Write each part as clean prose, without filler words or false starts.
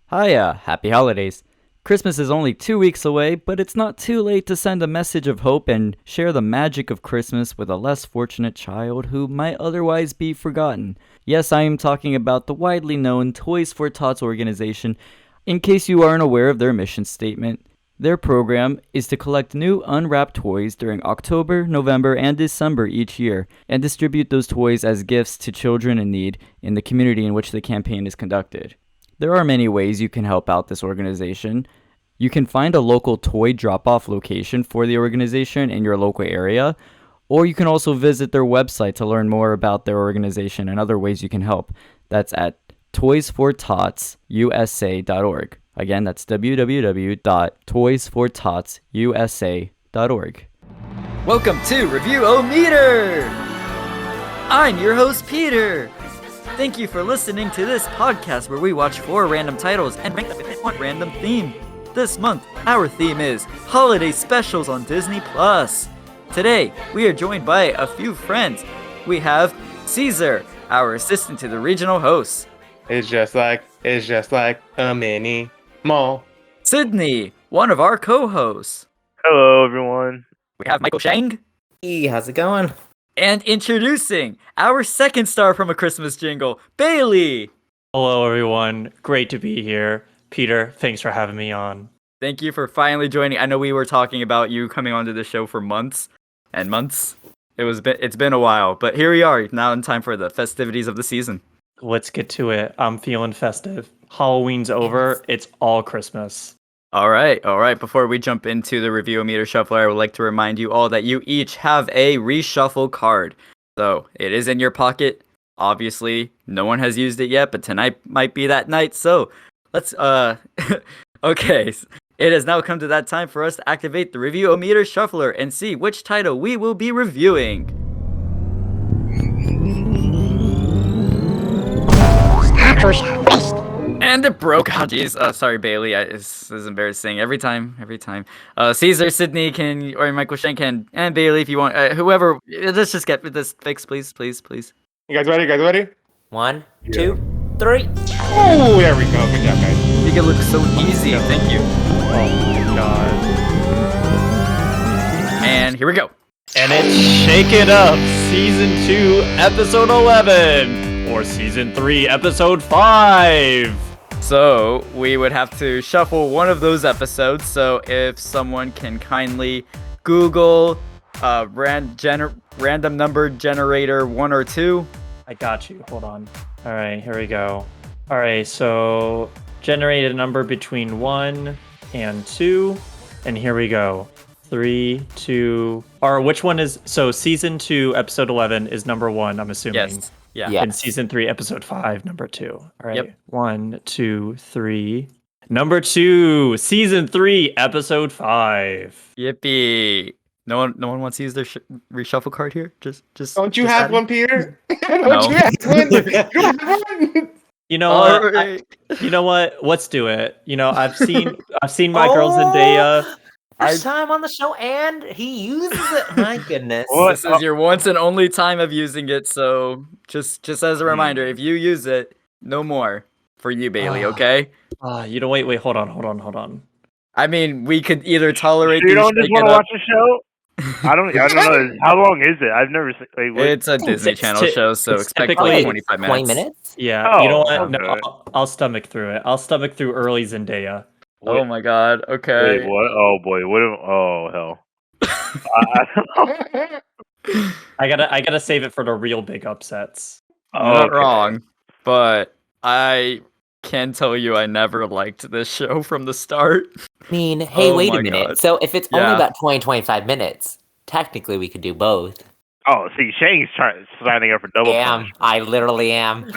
Hiya, happy holidays. Christmas is only 2 weeks away, but it's not too late to send a message of hope and share the magic of Christmas with a less fortunate child who might otherwise be forgotten. Yes, I am talking about the widely known Toys for Tots organization. In case you aren't aware of their mission statement, their program is to collect new unwrapped toys during October, November, and December each year and distribute those toys as gifts to children in need in the community in which the campaign is conducted. There are many ways you can help out this organization. You can find a local toy drop-off location for the organization in your local area, or you can also visit their website to learn more about their organization and other ways you can help. That's at toysfortotsusa.org. Again, that's www.toysfortotsusa.org. Welcome to Review-O-Meter! I'm your host, Peter. Thank you for listening to this podcast where we watch 4 random titles and rank them within one random theme. This month, our theme is Holiday Specials on Disney+. Today, we are joined by a few friends. We have Cesar, our assistant to the regional host. It's just like a mini mall. Sydney, one of our co-hosts. Hello, everyone. We have Shang. Hey, how's it going? And introducing our second star from A Christmas Jingle, Baylee. Hello, everyone. Great to be here. Peter, thanks for having me on. Thank you for finally joining. I know we were talking about you coming onto the show for months and months. It's been a while, but here we are now in time for the festivities of the season. Let's get to it. I'm feeling festive. Halloween's over. It's all Christmas. All right. Before we jump into the Review-O-Meter Shuffler, I would like to remind you all that you each have a reshuffle card. So it is in your pocket. Obviously, no one has used it yet, but tonight might be that night. So let's, okay. It has now come to that time for us to activate the Review-O-Meter Shuffler and see which title we will be reviewing. And it broke. Oh, jeez. Sorry, Baylee. This is embarrassing. Every time. Cesar, Sydney or Michael Shang can, and Baylee if you want. Whoever. Let's just get this fixed, please. You guys ready? 1, 2, 3. Oh, there we go. Good job, guys. Make it look so easy. Thank you. Oh my god. And here we go. And it's Shake It Up, Season 2, Episode 11, or Season 3, Episode 5. So we would have to shuffle one of those episodes. So if someone can kindly Google random number generator 1 or 2. I got you. Hold on. All right, here we go. All right, so generate a number between 1 and 2. And here we go. 3, 2, or which one is, so Season 2, Episode 11 is number 1, I'm assuming. Yes. Yeah. Yeah. And Season 3, Episode 5, number 2. All right. Yep. 1, 2, 3. Number 2, Season 3, Episode 5. Yippee. No one wants to use their reshuffle card here? Just Don't you just have add it? one, Peter? No. Don't you have one? You don't have one? You know All what? right. You know what? Let's do it. You know, I've seen my girl Zendaya. First time on the show, and he uses it. My goodness. What? This is your once and only time of using it, so just as a reminder, if you use it, no more for you, Baylee, okay? You know, wait, hold on. I mean, we could either tolerate You these don't just Shake want It to Up- watch the show? I don't know. How long is it? I've never seen. Like, what? It's a Disney It's Channel ty- show, so it's expect typically like 25 minutes. 20 minutes? Yeah, Oh, you know what? No, okay. I'll stomach through it. I'll stomach through early Zendaya. Oh my god, okay. Wait, what? Oh boy, what? Oh hell. I gotta save it for the real big upsets. You're not Okay. wrong, but I can tell you I never liked this show from the start. I mean, hey, Oh wait my a minute. God. So if it's Yeah. only about 25 minutes, technically we could do both. Oh, see, Shang's signing up for double. Damn, I literally am.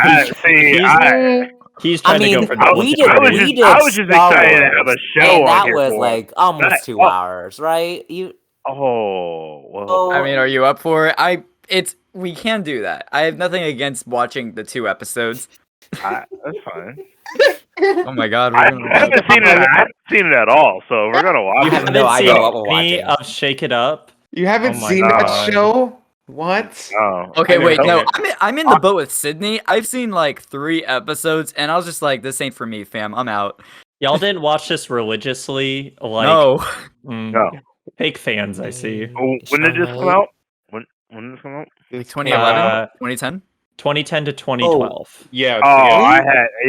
He's I trying to mean, go for double we jeopardy. I was just Star excited to Wars, have a show and on that here was for like almost 2 hours, right? Oh, well. Oh, I mean, are you up for it? We can do that. I have nothing against watching the 2 episodes. That's fine. Oh my god, I we're gonna watch haven't seen it at all, so we're gonna watch I it. have no haven't idea seen what we're any watching. of Shake It Up. You haven't Oh my seen God. that show? What? Oh, Okay, I never wait, seen no, it. I'm in the boat with Sydney. I've seen like 3 episodes, and I was just like, this ain't for me, fam. I'm out. Y'all didn't watch this religiously, like No. no. fake fans. I see. Oh, when did this come out? When did this come out? Like 2011? Uh, 2010? 2010 to 2012. Yeah. Oh,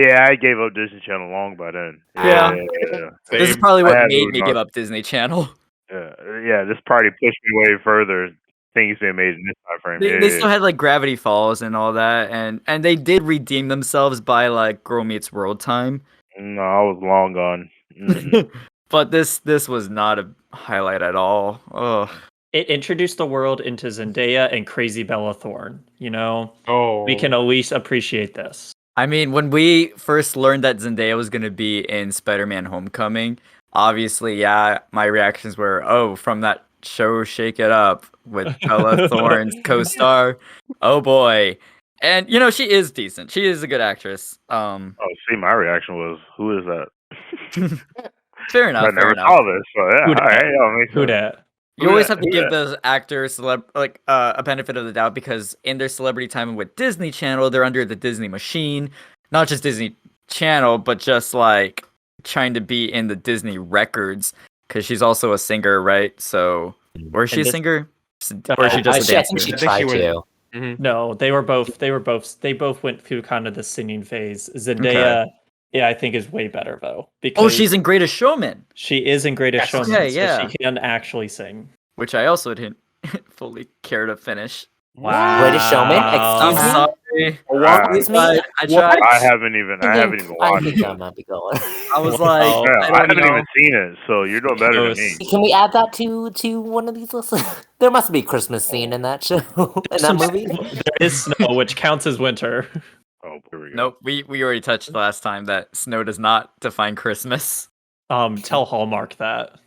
yeah. I gave up Disney Channel long by then. Yeah. Yeah. This is Same. probably I what had made to me not- give up Disney Channel. Yeah, this party pushed me way further. Things they made in this time frame. They still had like Gravity Falls and all that, and they did redeem themselves by like Girl Meets World time. No, I was long gone. But this was not a highlight at all. Ugh. It introduced the world into Zendaya and Crazy Bella Thorne. You know, Oh. we can at least appreciate this. I mean, when we first learned that Zendaya was gonna be in Spider-Man: Homecoming, obviously, yeah, my reactions were, oh, from that show Shake It Up with Bella Thorne's co-star. Oh boy. And you know, she is decent. She is a good actress. Oh, see, my reaction was, "Who is that?" Fair enough. I Fair never enough. saw this, so yeah. Who All right, dat? yeah, makes Who sense. dat? You always have to Who give dat? those actors a benefit of the doubt because in their celebrity time with Disney Channel, they're under the Disney machine, not just Disney Channel, but just like trying to be in the Disney records because she's also a singer, right? So, or is she a this- singer, or is she just a I dancer? think she I think tried she went- to. No, they both went through kind of the singing phase. Zendaya, yeah, I think is way better though because Oh, she's in Greatest Showman, she is in Greatest Yes. Showman, Okay, so yeah. she can actually sing. which I also didn't fully care to finish. Wow. Greatest Showman? I'm Excuse me? sorry. Excuse me? I tried. I haven't even I watched think it. I might be going. I was Wow. like, Yeah, I I don't haven't know. even seen it, so you're doing better than me. Can we add that to one of these lists? There must be a Christmas scene in that show, in that movie. There is snow, which counts as winter. Oh, here we go. Nope, we already touched last time that snow does not define Christmas. Tell Hallmark that.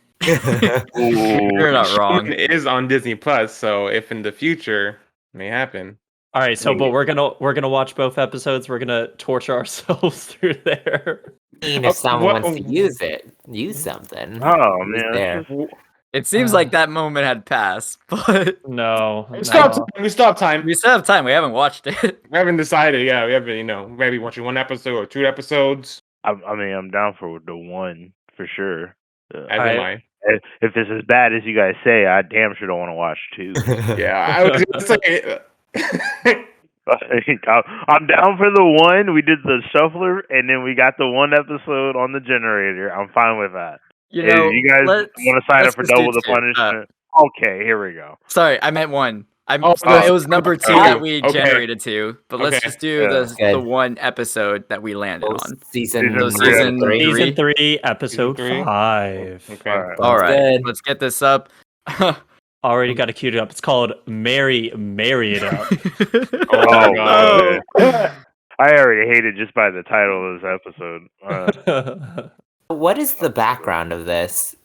You're not wrong. It is on Disney Plus, so if in the future may happen. All right, so but we're gonna watch both episodes. We're gonna torture ourselves through there. If someone What- wants to use something. Oh who's man, there? It seems like that moment had passed, but No, We stop time. we still have time. We haven't watched it. We haven't decided. Yeah, we haven't. Maybe watching 1 episode or 2 episodes. I mean, I'm down for the one for sure. As am I. If it's as bad as you guys say, I damn sure don't want to watch two. Yeah, I was just like. I'm down for the one. We did the shuffler, and then we got the one episode on the generator. I'm fine with that. You If know, you guys let's- want to sign up let's for just do double the two. punishment, okay, here we go. Sorry, I meant one. Oh, It was number 2 okay. that we Okay. generated to, but let's Okay. just do Yeah. the Good. one episode that we landed on. Season So season three. three. Season 3, episode Season 3? 5. Okay. All right. All right, good. let's get this up. Already got it queued up. It's called Marry It Up. Oh, Oh, God. man. I already hated just by the title of this episode. What is the background of this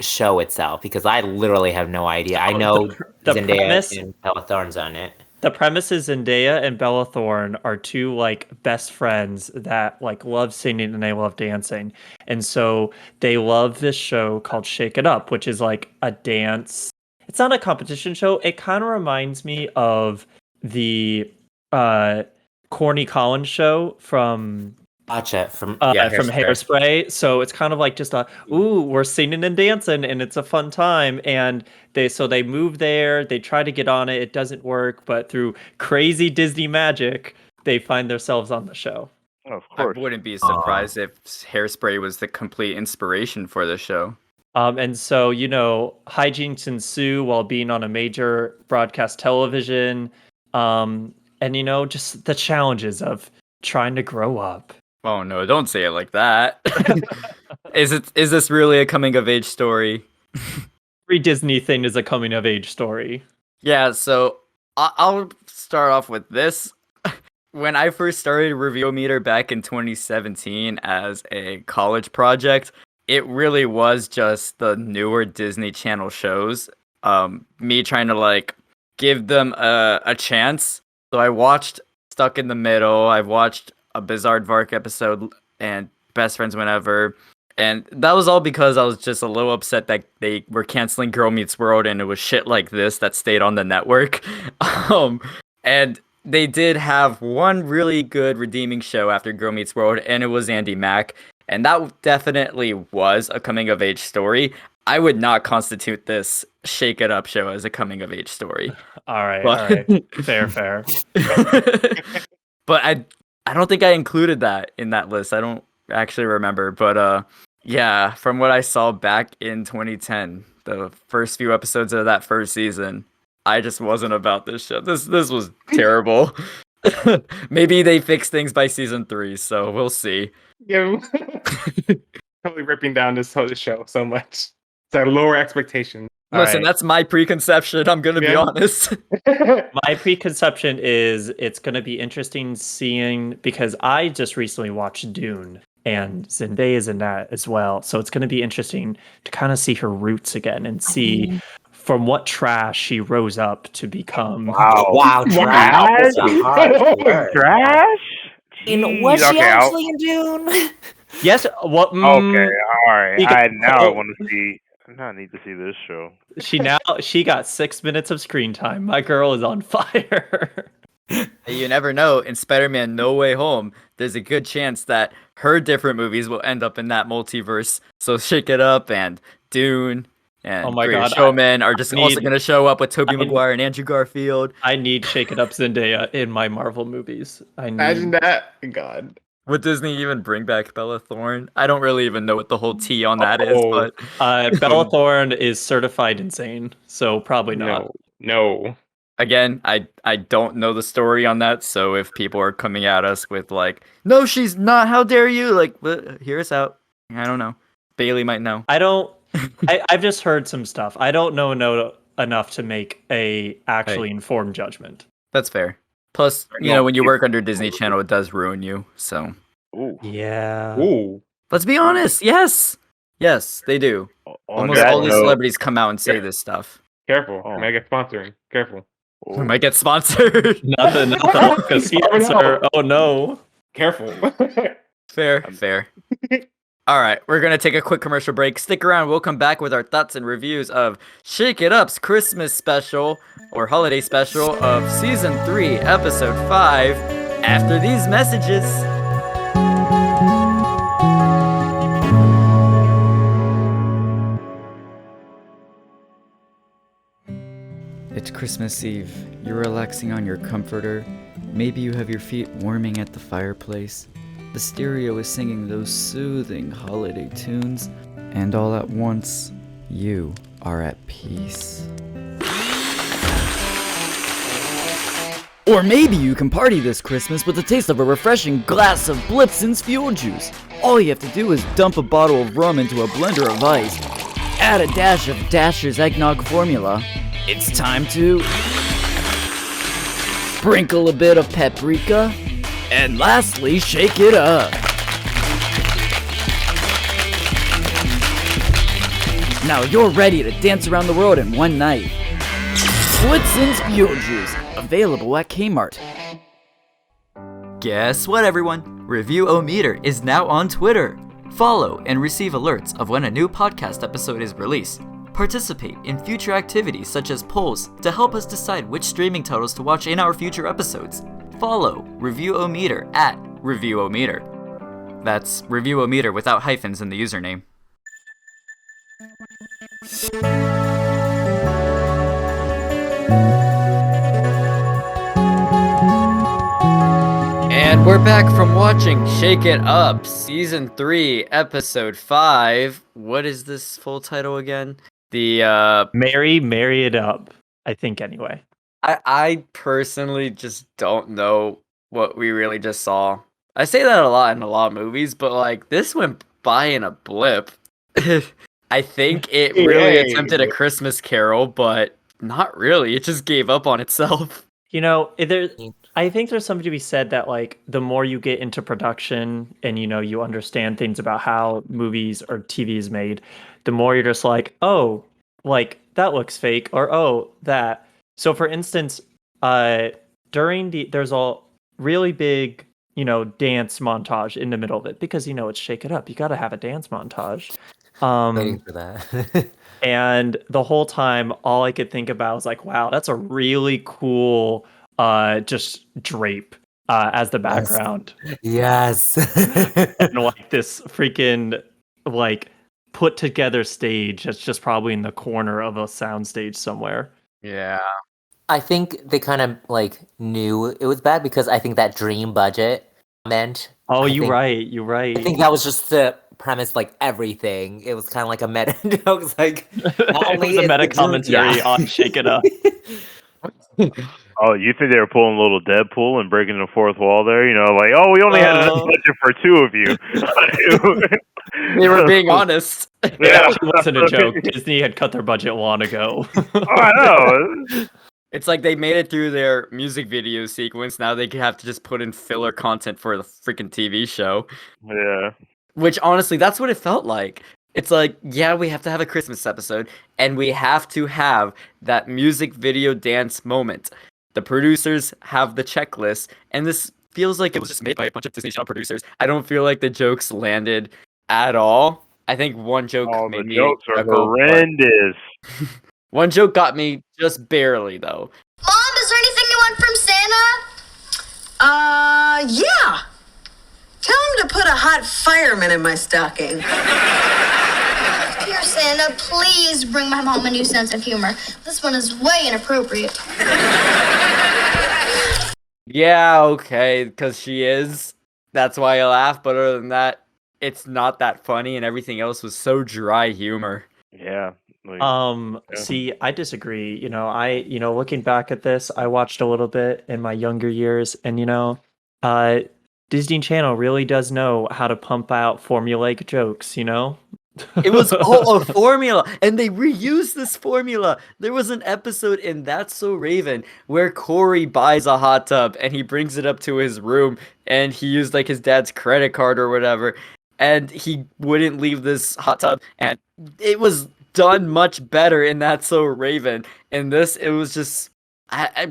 show itself? Because I literally have no idea. I know the Zendaya premise- and Bella Thorne's on it. The premise is Zendaya and Bella Thorne are two like best friends that like love singing and they love dancing. And so they love this show called Shake It Up, which is like a dance. It's not a competition show. It kind of reminds me of the Corny Collins show from Gotcha. From from Hairspray. So it's kind of like just we're singing and dancing and it's a fun time. And they move there, they try to get on it, it doesn't work, but through crazy Disney magic, they find themselves on the show. Of I course. wouldn't be surprised if Hairspray was the complete inspiration for the show. And so, hijinks ensue while being on a major broadcast television. And just the challenges of trying to grow up. Oh no, don't say it like that. Is this really a coming of age story? Every Disney thing is a coming of age story. Yeah, so I'll start off with this. When I first started Reveal Meter back in 2017 as a college project, it really was just the newer Disney Channel shows. Me trying to like give them a chance. So I watched Stuck in the Middle. I've watched a Bizarre Vark episode and Best Friends Whenever. And that was all because I was just a little upset that they were canceling Girl Meets World and it was shit like this that stayed on the network. And they did have one really good redeeming show after Girl Meets World, and it was Andy Mack. And that definitely was a coming of age story. I would not constitute this Shake It Up show as a coming of age story. All right, But- all right. Fair. But I don't think I included that in that list. I don't actually remember. But yeah, from what I saw back in 2010, the first few episodes of that first season, I just wasn't about this show. This was terrible. Maybe they fix things by season 3, so we'll see. Yeah. Totally ripping down this whole show so much. So lower expectations. All Listen, right. that's my preconception. I'm gonna be Yeah. honest. My preconception is it's going to be interesting seeing, because I just recently watched Dune and Zendaya's in that as well. So it's going to be interesting to kind of see her roots again and see from what trash she rose up to become. Wow, trash. That's a harsh word. Trash? Was Jeez, she okay, actually in Dune? Yes, what? Okay, all right. You got- I want to see. Now I need to see this show. She got 6 minutes of screen time. My girl is on fire. You never know. In Spider-Man No Way Home, there's a good chance that her different movies will end up in that multiverse. So Shake It Up and Dune and Oh my Greatest God, Showman are just also need- going to show up with Tobey I- Maguire and Andrew Garfield. I need Shake It Up Zendaya in my Marvel movies. Imagine that. God. Would Disney even bring back Bella Thorne? I don't really even know what the whole tea on that is, Oh. but Bella Thorne is certified insane, so probably not. No. again, I don't know the story on that. So if people are coming at us with like, no, she's not, how dare you? Like, hear us out. I don't know. Baylee might know. I don't. I've just heard some stuff. I don't know enough to make a actually informed judgment. That's fair. Plus, you know, when you work under Disney Channel, it does ruin you. So Ooh. Yeah. Ooh. let's be honest. Yes, they do. On Almost that all these note- celebrities come out and say this stuff. Careful. Oh. May get sponsoring. Careful. We might get sponsored. Nothing. Because oh no. Careful. Fair. All right, we're going to take a quick commercial break. Stick around. We'll come back with our thoughts and reviews of Shake It Up's Christmas special or holiday special of Season 3, Episode 5 after these messages. It's Christmas Eve. You're relaxing on your comforter. Maybe you have your feet warming at the fireplace. The stereo is singing those soothing holiday tunes, and all at once, you are at peace. Or maybe you can party this Christmas with the taste of a refreshing glass of Blipson's Fuel Juice. All you have to do is dump a bottle of rum into a blender of ice, add a dash of Dasher's eggnog formula. It's time to sprinkle a bit of paprika, and lastly, shake it up. Now you're ready to dance around the world in one night. Blitzon's Fuel Juice, available at Kmart. Guess what, everyone? Review-O-Meter is now on Twitter. Follow and receive alerts of when a new podcast episode is released. Participate in future activities such as polls to help us decide which streaming titles to watch in our future episodes. Follow Review-O-Meter at Review-O-Meter. That's Review-O-Meter without hyphens in the username. And we're back from watching Shake It Up, Season 3, Episode 5. What is this full title again? The, Marry it up. I think anyway. I personally just don't know what we really just saw. I say that a lot in a lot of movies, but like this went by in a blip. I think it really Yay. attempted a Christmas Carol, but not really. It just gave up on itself. You know, I think there's something to be said that like the more you get into production and you understand things about how movies or TV is made, the more you're just like, oh, like that looks fake, or oh, that. So for instance, there's a really big dance montage in the middle of it because it's Shake It Up. You got to have a dance montage. Waiting for that. And the whole time, all I could think about was like, wow, that's a really cool just drape as the background. Yes. And like this freaking like put together stage that's just probably in the corner of a sound stage somewhere. Yeah. I think they kind of like knew it was bad because I think that dream budget meant. Oh, I you're think, right. I think that was just the premise, like everything. It was kind of like a meta joke. It's like not It only was a is meta the dream- commentary on Shake It Up. Oh, you think they were pulling a little Deadpool and breaking the fourth wall there? Like, oh, we only had enough budget for 2 of you. They were being honest. It Yeah. actually wasn't a joke. Disney had cut their budget long ago. Oh, I know. It's like they made it through their music video sequence. Now they have to just put in filler content for the freaking TV show. Yeah. Which honestly, that's what it felt like. It's like, yeah, we have to have a Christmas episode, and we have to have that music video dance moment. The producers have the checklist, and this feels like it was just made by a bunch of Disney Channel producers. I don't feel like the jokes landed at all. I think one joke Oh, made the me jokes are chuckle, but horrendous. one joke got me just barely, though. Mom, is there anything you want from Santa? Yeah. Tell him to put a hot fireman in my stocking. Dear Santa, please bring my mom a new sense of humor. This one is way inappropriate. Yeah, okay, because she is. That's why I laugh, but other than that, it's not that funny, and everything else was so dry humor. Yeah. Like, See, I disagree. Looking back at this, I watched a little bit in my younger years, and Disney Channel really does know how to pump out formulaic jokes, It was all a formula, and they reused this formula. There was an episode in That's So Raven where Corey buys a hot tub and he brings it up to his room, and he used like his dad's credit card or whatever, and he wouldn't leave this hot tub, and it was done much better in That's So Raven. In this, it was just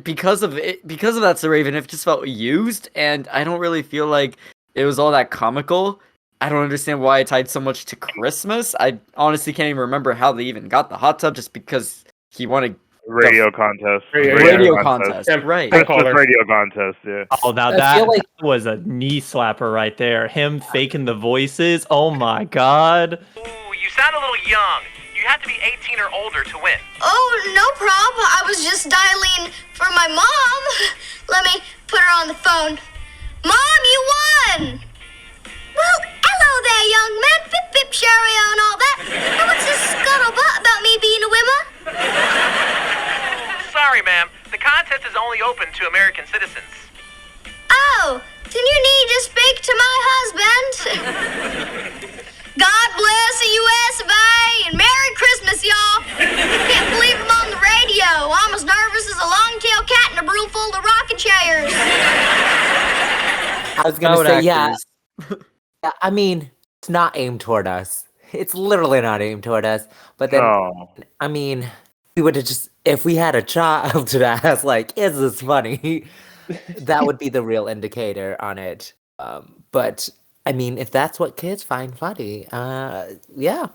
because of That's So Raven, it just felt used, and I don't really feel like it was all that comical. I don't understand why it tied so much to Christmas. I honestly can't even remember how they even got the hot tub, just because he wanted radio contest. radio contest. Right. Christmas radio contest, yeah. Oh, now I that feel like- was a knee slapper right there. Him faking the voices. Oh my god. Ooh, you sound a little young. You have to be 18 or older to win. Oh, no problem. I was just dialing for my mom. Let me put her on the phone. Mom, you won! Well, hello there, young man. Pip, pip, cheerio and all that. Now what's this scuttlebutt about me being a winner? Sorry, ma'am. The contest is only open to American citizens. Oh, then you need to speak to my husband. God bless the U.S. of A. and Merry Christmas, y'all. Can't believe I'm on the radio. I'm as nervous as a long-tailed cat in a room full of rocking chairs. I was gonna Proud say, yeah. actors. I mean, it's not aimed toward us. It's literally not aimed toward us. But then, Oh. I mean, we would have just, if we had a child to ask, like, is this funny? That would be the real indicator on it. But I mean, if that's what kids find funny, yeah.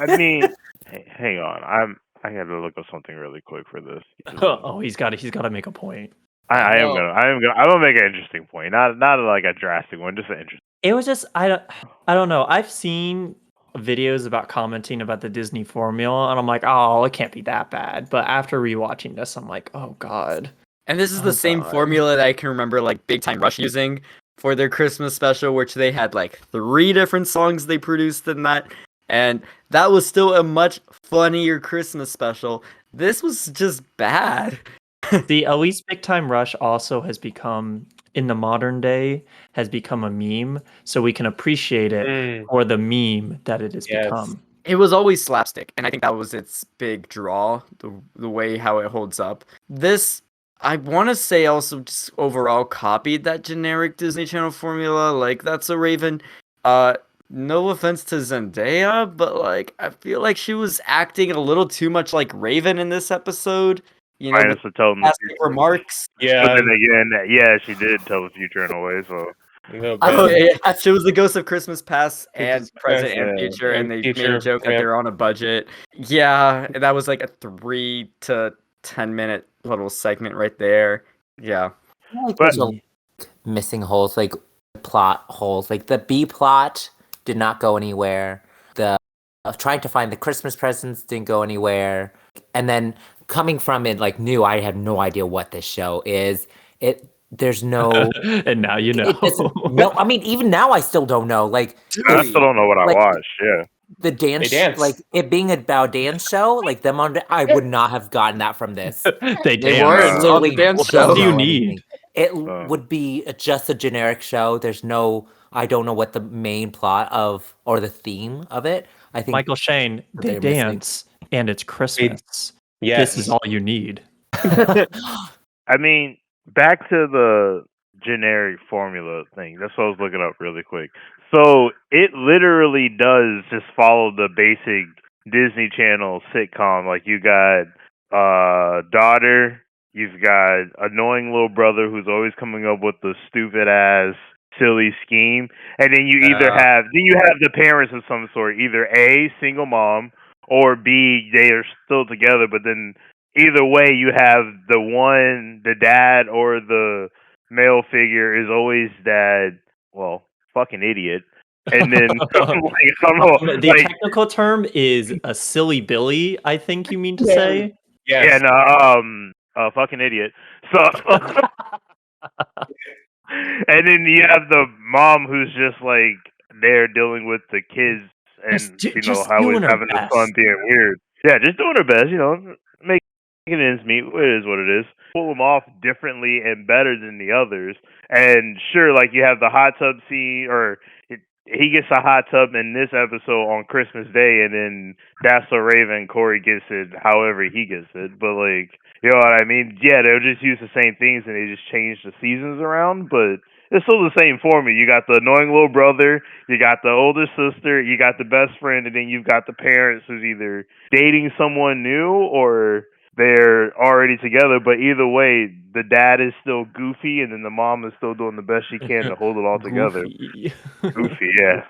I mean, hang on. I got to look up something really quick for this. Oh, he's got to make a point. I'm gonna make an interesting point. Not like a drastic one, just an interesting. It was just I don't know. I've seen videos about commenting about the Disney formula, and I'm like, oh, it can't be that bad. But after rewatching this, I'm like, oh god. And this is the same God. formula that I can remember like Big Time Rush using for their Christmas special, which they had like 3 different songs they produced in that. And that was still a much funnier Christmas special. This was just bad. The at least Big Time Rush also has become, in the modern day, has become a meme, so we can appreciate it for the meme that it has become. It was always slapstick, and I think that was its big draw, the way how it holds up. This, I want to say, also just overall copied that generic Disney Channel formula, like That's a Raven. No offense to Zendaya, but like I feel like she was acting a little too much like Raven in this episode. you know, Minus the the telling the plastic future. remarks. But Yeah. then again, yeah, she did tell the future in a way. So A little I bit. would- She was the ghost of Christmas past and Christmas present past, and yeah. future, and and they made future, a joke that yep. they're on a budget. Yeah, and that was like a 3 to 10 minute little segment right there. Yeah. like But- there's a missing holes, like plot holes. Like the B plot did not go anywhere. The of trying to find the Christmas presents didn't go anywhere. And then coming from it, like new, I have no idea what this show is. There's no. And now you know. It doesn't. No, I mean, even now, I still don't know. Like I still don't know what I like, watched. Yeah. the dance, They dance. like it being about dance show, like them on. I would not have gotten that from this. They They dance. were on on Literally, the dance What show. else do you know need? anything. It Oh. would be just a generic show. There's no. I don't know what the main plot of or the theme of it. I think Michael Shane, that they they're missing. dance, and it's Christmas. Yes. This is all you need. I mean, back to the generic formula thing. That's what I was looking up really quick. So it literally does just follow the basic Disney Channel sitcom. Like you got daughter, you've got annoying little brother who's always coming up with the stupid ass silly scheme, and then you either have the parents of some sort, either A, single mom, or B, they are still together, but then either way you have the dad or the male figure is always that fucking idiot. And then like, I don't know, The like, technical term is a silly Billy, I think you mean to say. Yes. yeah, no, fucking idiot. So and then you have the mom who's just like there dealing with the kids and Just how doing he's her having his best. son being weird. Yeah, just doing her best, making ends meet. It is what it is. Pull them off differently and better than the others. And sure, like you have the hot tub scene, or he gets a hot tub in this episode on Christmas Day, and then That's So Raven, Corey gets it however he gets it. But like, you know what I mean? Yeah, they'll just use the same things and they just change the seasons around, but it's still the same formula. You got the annoying little brother, you got the older sister, you got the best friend, and then you've got the parents who's either dating someone new or they're already together. But either way, the dad is still goofy, and then the mom is still doing the best she can to hold it all together. Goofy. Goofy, yeah.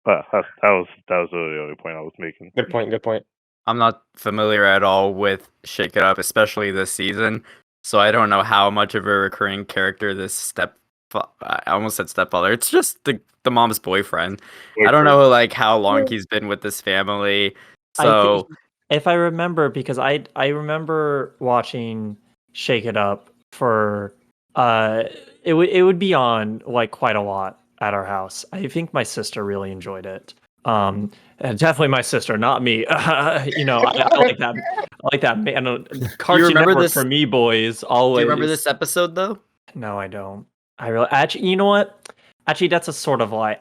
That was really the only point I was making. Good point. Good point. I'm not familiar at all with Shake It Up, especially this season. So I don't know how much of a recurring character this I almost said stepfather. It's just the mom's boyfriend. I don't know like how long he's been with this family. So If I remember, because I remember watching Shake It Up for it would be on like quite a lot at our house. I think my sister really enjoyed it. And definitely my sister, not me. I like that. I like that. Man, Cartoon remember Network this- for me, boys. Always. do you remember this episode though? No, I don't. I really actually. You know what? Actually, that's a sort of lie.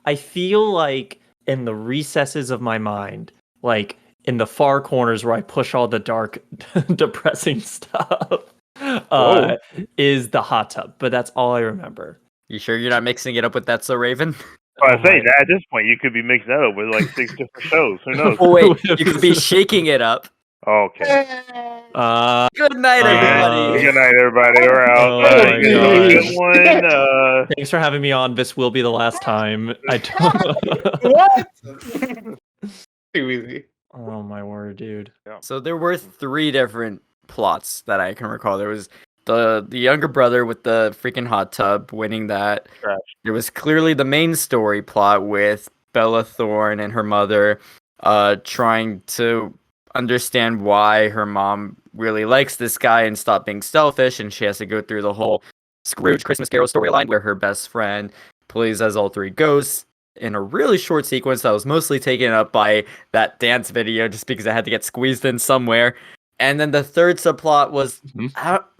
I feel like in the recesses of my mind, like in the far corners where I push all the dark, depressing stuff, is the hot tub. But that's all I remember. You sure you're not mixing it up with That's So Raven? I Oh say my- that at this point you could be mixing that up with like 6 different shows. Who knows? Oh wait, you could be shaking it up. Okay. Good night, everybody. Good night, everybody. We're out. Oh my You have a good gosh. one. Thanks for having me on. This will be the last time. I don't. What? Too easy. Oh my word, dude. So there were 3 different plots that I can recall. There was the younger brother with the freaking hot tub winning that. Trash. There was clearly the main story plot with Bella Thorne and her mother trying to understand why her mom really likes this guy and stop being selfish, and she has to go through the whole Scrooge Christmas Carol storyline where her best friend plays as all 3 ghosts in a really short sequence that was mostly taken up by that dance video just because I had to get squeezed in somewhere. And then the third subplot was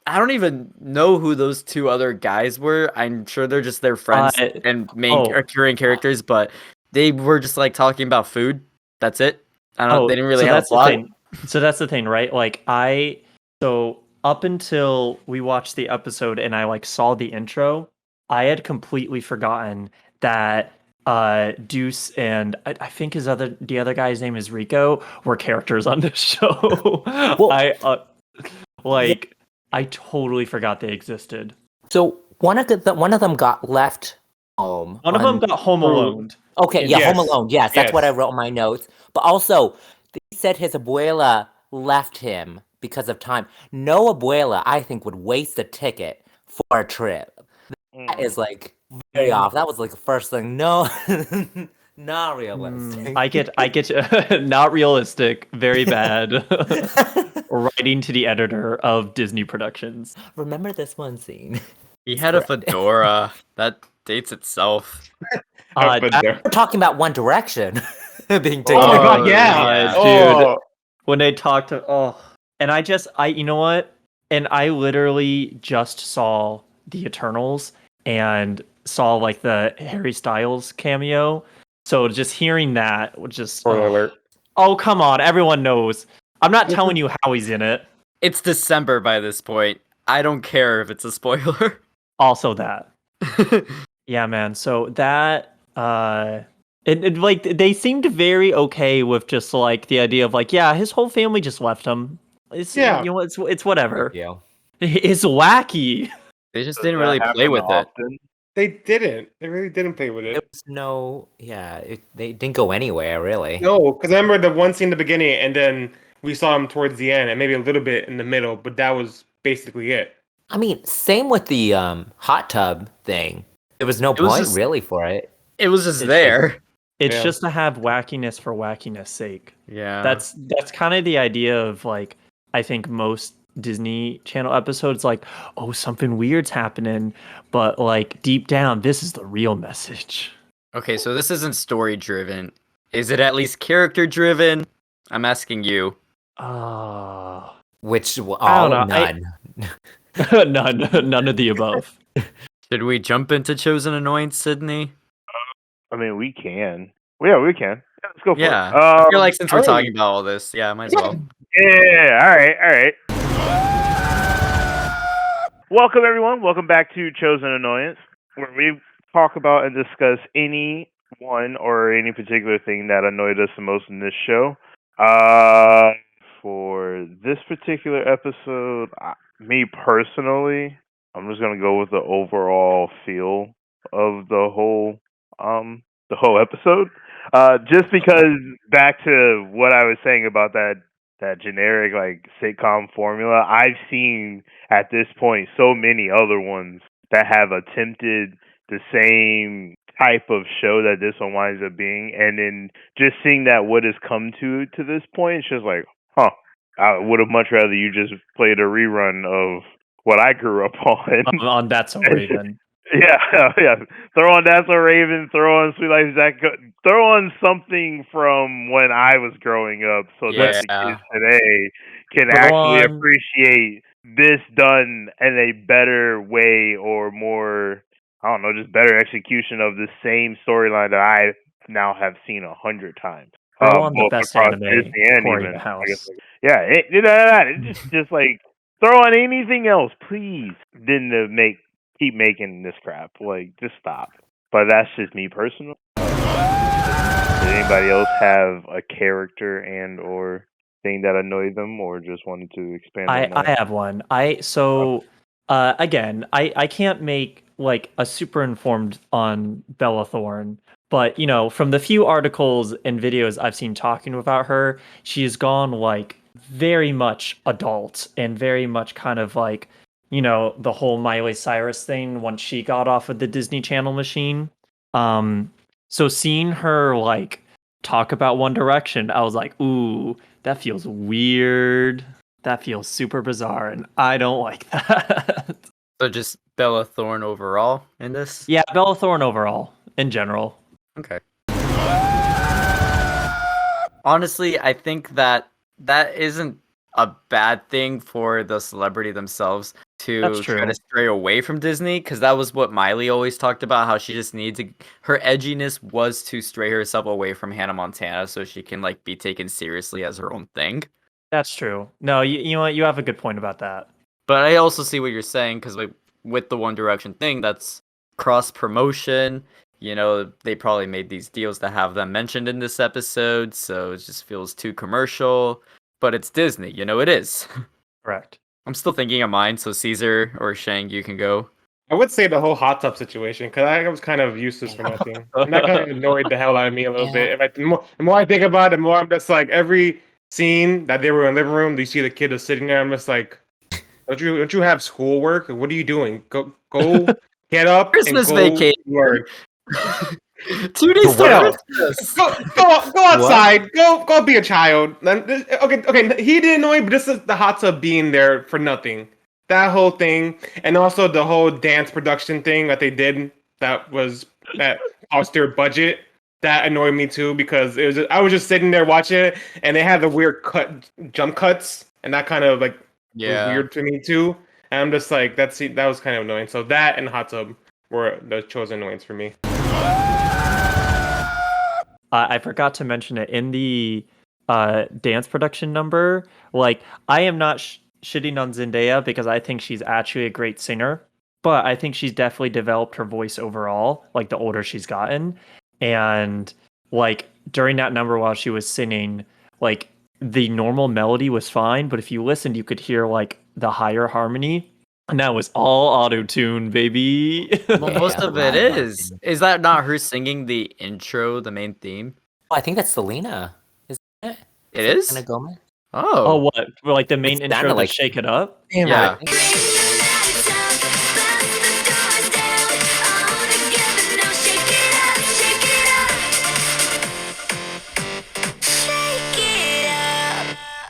I don't even know who those 2 other guys were. I'm sure they're just their friends and main recurring characters, but they were just like talking about food. That's it. I don't. They didn't really so have that's a plot. the thing. So that's the thing, right? Like so up until we watched the episode and I like saw the intro, I had completely forgotten that Deuce and I think the other guy's name is Rico were characters on the show. Like I totally forgot they existed. So one of them got left home. One of them got home alone. Okay, yeah, Yes. Home Alone. Yes, that's what I Yes. wrote in my notes. But also, they said his abuela left him because of time. No abuela, I think, would waste a ticket for a trip. That is like very off. That was like the first thing. No, not realistic. I get not realistic, very bad. Writing to the editor of Disney Productions. Remember this one scene? He had a fedora. That dates itself. But there- We're talking about One Direction being taken. Oh my Oh, god, yeah. yeah. Dude. Oh, When they talked to and you know what? And I literally just saw the Eternals and saw like the Harry Styles cameo. So just hearing that was just spoiler alert. Oh, come on. Everyone knows. I'm not telling you how he's in it. It's December by this point. I don't care if it's a spoiler. Also that. Yeah, man. So that it like they seemed very okay with just like the idea of like, yeah, his whole family just left him. It's Yeah. you know, it's whatever. Yeah. It's wacky. They just Does didn't that really play happen with it. often? They didn't. They really didn't play with It it. was they didn't go anywhere really. No, because I remember the one scene in the beginning, and then we saw him towards the end, and maybe a little bit in the middle, but that was basically it. I mean, same with the hot tub thing. There was no It was point just- really for it. It was just It's there. It's Yeah. just to have wackiness for wackiness sake. Yeah. That's kind of the idea of like I think most Disney Channel episodes like, oh, something weird's happening, but like deep down, this is the real message. Okay, so this isn't story driven. Is it at least character driven? I'm asking you. Which I don't know, none. none of the above. Should we jump into Chosen Annoyance, Sydney? I mean, we can. Well, yeah, we can. Yeah, let's go for Yeah. it. I feel like since we're alright. talking about all this, yeah, might as well. Yeah, all right. Welcome, everyone. Welcome back to Chosen Annoyance, where we talk about and discuss any one or any particular thing that annoyed us the most in this show. For this particular episode, me personally, I'm just gonna go with the overall feel of the whole episode. Just because back to what I was saying about that generic like sitcom formula, I've seen at this point so many other ones that have attempted the same type of show that this one winds up being, and then just seeing that what has come to this point, it's just like, huh, I would have much rather you just played a rerun of what I grew up on. On That's So Raven. Yeah. Throw on That's So Raven, throw on Sweet Life Zach, throw on something from when I was growing up, so that the Yeah. kids today can Throw actually on- appreciate this done in a better way, or more, I don't know, just better execution of the same storyline that I now have seen 100 times. Throw on the both best across anime, Disney and Cory even, the I House. guess, yeah, it's just like throw on anything else, please. Then to keep making this crap, like just stop. But that's just me personally. Did anybody else have a character and or thing that annoyed them, or just wanted to expand on that? I have one. Again, I can't make like a super informed on Bella Thorne, but you know, from the few articles and videos I've seen talking about her, she's gone like very much adult and very much kind of like, you know, the whole Miley Cyrus thing once she got off of the Disney Channel machine. So seeing her like talk about One Direction, I was like, ooh, that feels weird. That feels super bizarre, and I don't like that. So just Bella Thorne overall in this? Yeah, Bella Thorne overall, in general. Okay. Honestly, I think that isn't a bad thing for the celebrity themselves to That's try true. to stray away from Disney, because that was what Miley always talked about, how she just needs to, her edginess was to stray herself away from Hannah Montana so she can like be taken seriously as her own thing. That's true. No, you know what? You have a good point about that. But I also see what you're saying, because like with the One Direction thing, that's cross promotion. You know, they probably made these deals to have them mentioned in this episode, so it just feels too commercial. But it's Disney, you know it is. Correct. I'm still thinking of mine, so Caesar or Shang, you can go. I would say the whole hot tub situation because I was kind of useless for nothing, and that kind of annoyed the hell out of me a little bit. The more I think about it, the more I'm just like every scene that they were in the living room, you see the kid is sitting there. I'm just like, don't you have schoolwork? What are you doing? Go get up Christmas and go vacation. to work. 2 days till Well, Christmas. go outside. Go be a child. Okay. He didn't know me, but this is the hot tub being there for nothing. That whole thing, and also the whole dance production thing that they did. That cost their budget. That annoyed me too because I was just sitting there watching it, and they had the weird jump cuts, and that kind of like was weird to me too. And I'm just like that was kind of annoying. So that and hot tub were the chosen annoyance for me. I forgot to mention it in the dance production number. Like, I am not shitting on Zendaya because I think she's actually a great singer, but I think she's definitely developed her voice overall, like the older she's gotten. And like during that number while she was singing, like the normal melody was fine, but if you listened, you could hear like the higher harmony. And that was all auto-tune, baby. Well, most of it is. Is that not her singing the intro, the main theme? Oh, I think that's Selena. Isn't it? It is? Selena Gomez? Oh, Oh. what? Well, like the main It's intro kinda to like- Shake It Up? Yeah.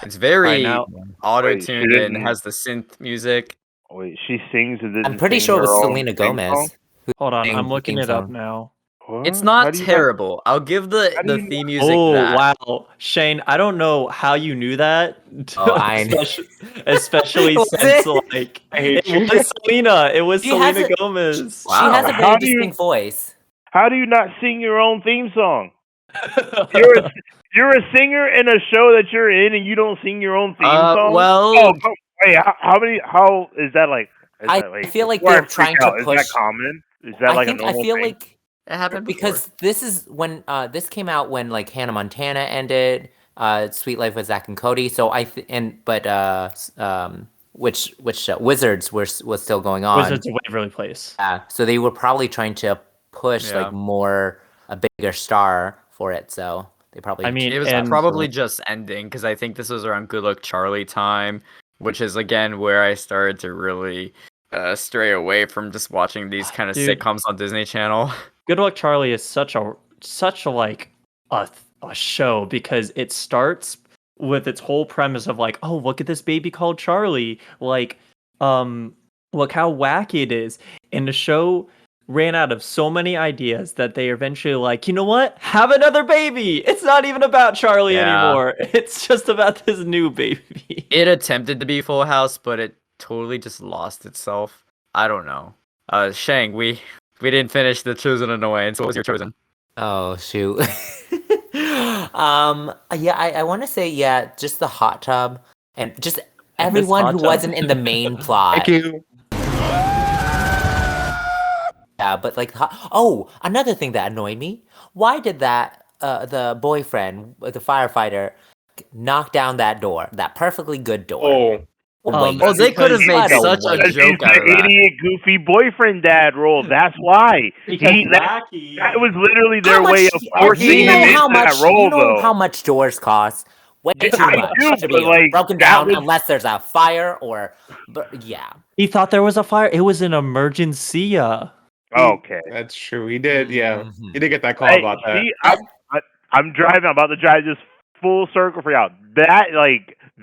It's very now- auto-tuned Wait, and has the synth music. Wait, she sings and I'm pretty sure it was Selena Gomez. Hold on, sang I'm the looking theme it up song. now. It's How not do you terrible. I'll give the how do you theme music Oh, that. wow. Shane, I don't know how you knew that. Oh, I know. Especially Was since, it? like, I hate it you. was Selena. It was She has Selena a- Gomez. Wow. She has a How very do you- distinct voice. How do you not sing your own theme song? You're a singer in a show that you're in, and you don't sing your own theme song. Well, Wait, how is that like? Is I that, like, feel like before they're I freak trying to out, Is push- that common? Is that like a normal I feel thing? like it happened before. because this is when this came out when like Hannah Montana ended, Sweet Life with Zach and Cody. So which Wizards was still going on. Wizards of Waverly Place. Yeah, so they were probably trying to push Yeah. like more a bigger star for it. So they probably. I mean, It was and probably just ending because I think this was around Good Luck Charlie time, which is again where I started to really stray away from just watching these kind of Dude. sitcoms on Disney Channel. Good Luck Charlie is such a like a show because it starts with its whole premise of like, oh, look at this baby called Charlie, like look how wacky it is. And the show ran out of so many ideas that they eventually like, you know what, have another baby. It's not even about Charlie Yeah. anymore, it's just about this new baby. It attempted to be Full House, but it totally just lost itself. I don't know. Shang, we didn't finish the chosen annoyance. What was your chosen? Oh shoot. Yeah, I want to say just the hot tub and just everyone hot who tub. wasn't in the main plot. Thank you. Yeah, but like, oh, another thing that annoyed me. Why did that the boyfriend, the firefighter, knock down that door, that perfectly good door? Oh, Wait, Oh, they could have made What a such a waste. Because joke he's out of the that. idiot, goofy boyfriend dad role. That's why. Because That wacky. was literally their How much- way of you forcing know him how into that much role, you know though. how much doors cost? Way too I much do, to but, be like, broken that down was- unless there's a fire or, yeah. He thought there was a fire. It was an emergency. Okay. that's true. He did. Yeah, Mhm. he did get that call Hey, about that. see, I'm driving. I'm about to drive this full circle for y'all.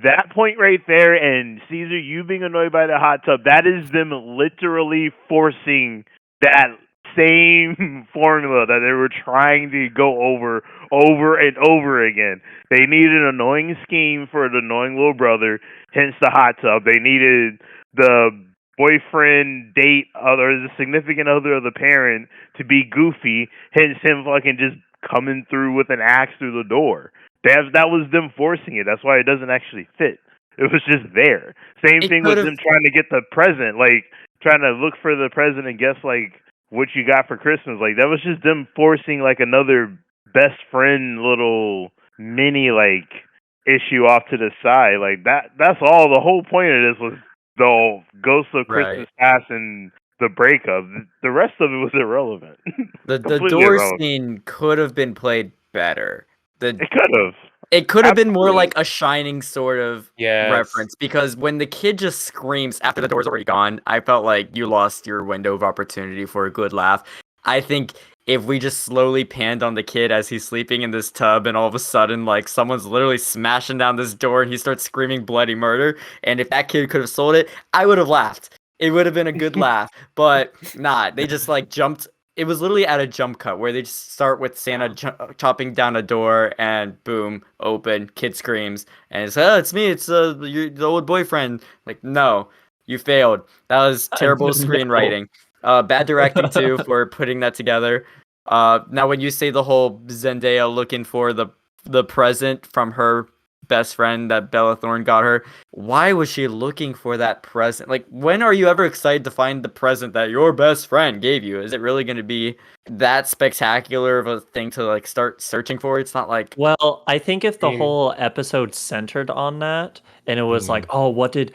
That point right there, and Caesar, you being annoyed by the hot tub, that is them literally forcing that same formula that they were trying to go over and over again. They needed an annoying scheme for the annoying little brother, hence the hot tub. They needed the boyfriend, date, other the significant other of the parent to be goofy, hence him fucking just coming through with an axe through the door. That was them forcing it. That's why it doesn't actually fit. It was just there. Same It thing with could've- them trying to get the present, like trying to look for the present and guess like what you got for Christmas. Like that was just them forcing like another best friend little mini like issue off to the side. Like that's all. The whole point of this was the Ghost of Christmas Past and the breakup. The rest of it was irrelevant. The Completely door irrelevant. scene could have been played better. It could have. It could have been more Absolutely. like a Shining sort of reference, because when the kid just screams after the door's already gone, I felt like you lost your window of opportunity for a good laugh. I think if we just slowly panned on the kid as he's sleeping in this tub and all of a sudden like someone's literally smashing down this door and he starts screaming bloody murder, and if that kid could have sold it, I would have laughed. It would have been a good laugh, but they just like jumped. It was literally at a jump cut where they just start with Santa chopping down a door and boom, open, kid screams, and it's, it's me, it's the old boyfriend. Like, no, you failed. That was terrible screenwriting. Bad directing too for putting that together. Now when you say the whole Zendaya looking for the present from her best friend that Bella Thorne got her, why was she looking for that present? Like, when are you ever excited to find the present that your best friend gave you? Is it really going to be that spectacular of a thing to like start searching for? It's not like, well, I think if the whole episode centered on that and it was like, oh, what did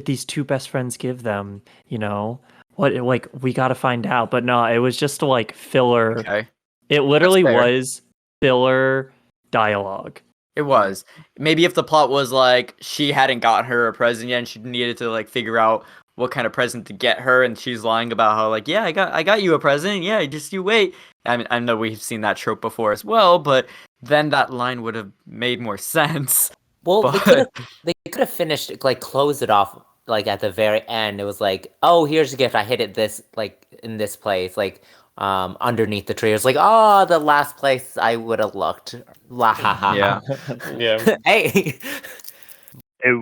these two best friends give them, you know, what, like, we got to find out. But no, it was just like filler. okay, It literally fair. was filler dialogue. It was. Maybe if the plot was like she hadn't got her a present yet and she needed to like figure out what kind of present to get her, and she's lying about how like, yeah, I got you a present. Yeah, just you wait. I mean, I know we've seen that trope before as well, but then that line would have made more sense. Well, But they could have finished it, like closed it off like at the very end. It was like, oh, here's a gift. I hid it this like in this place, like underneath the tree. It was like, oh, the last place I would have looked. La ha ha. yeah. Yeah. Hey.